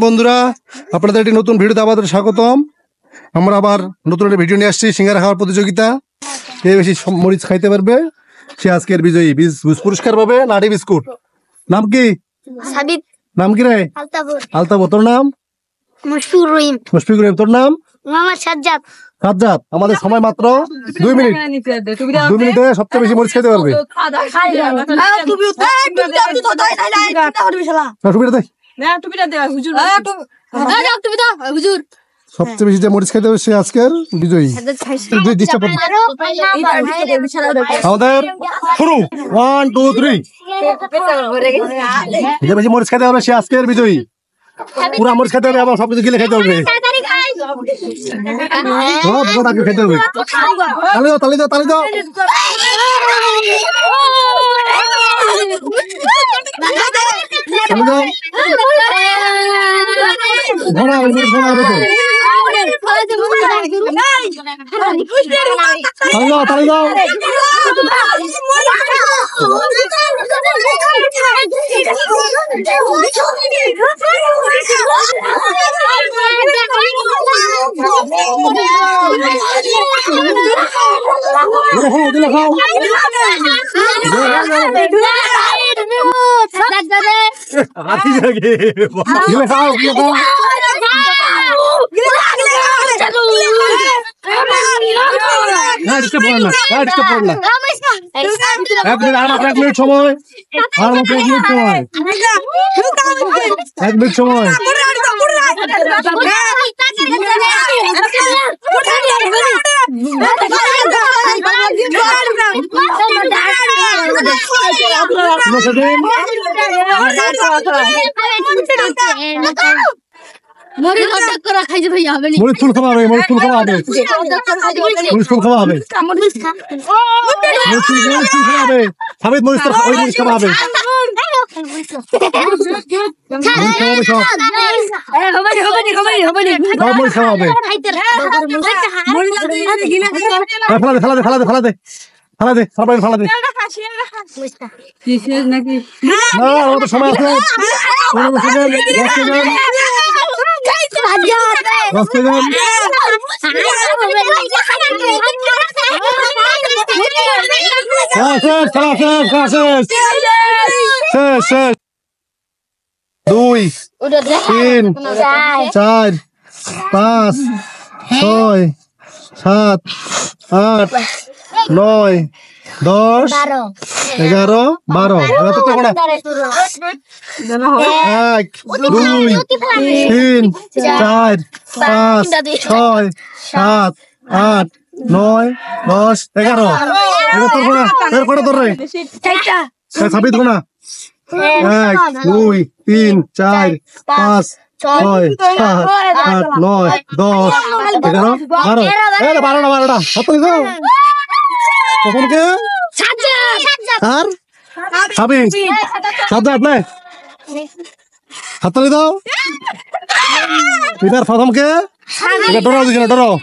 বন্ধুরা, আপনাদের একটি নতুন ভিডিওতে আপনাদের স্বাগতম। আমরা আবার নতুন একটা ভিডিও নিয়ে আসছি, সিঙ্গারা খাওয়ার প্রতিযোগিতা। কে বেশি মরিচ খাইতে পারবে সে আজকের বিজয়ী। পুরস্কার পাবে নাড়ি বিস্কুট। নাম কি? সাবিত। নাম কি রে? আলতাবর। তোর নাম? মুশফিকুর রহিম। মুশফিকুর রহিম। তোর নাম? মোহাম্মদ সাজ্জাদ। সাজ্জাদ। আমাদের সময় মাত্র 2 মিনিট। 2 মিনিটে সবচেয়ে বেশি মরিচ খেতে পারবে। সবচেয়ে বেশি যে মরিচ খেতে হবে সে আজকের বিজয়ী। আমাদের শুরু। 1 2 3। যে বেশি মরিচ খেতে হবে সে আজকের বিজয়ী। পুরা মরিচ খেতে হবে, আবার সবকিছু গিলে খেতে হবে। সব গোটাকে খেতে হবে। তালি দাও। এক মিনিট সময়। মরিচ ফুল খাওয়া হবে। সাবিত মরিচ খাওয়া হবে। সময় আছে। 10 সেকেন্ড। শেষ। 2 3 4 5 6 7 8 9 10 11 12। 1 2 3 4 5 6 7 8 9 10 11। সাবিত গোনা। 1 2 3 4 5 6 7 8 9 10 11 12। কে? সাজ্জাদ নে হাততালি দাও। এবার প্রথম কে? ডরাও।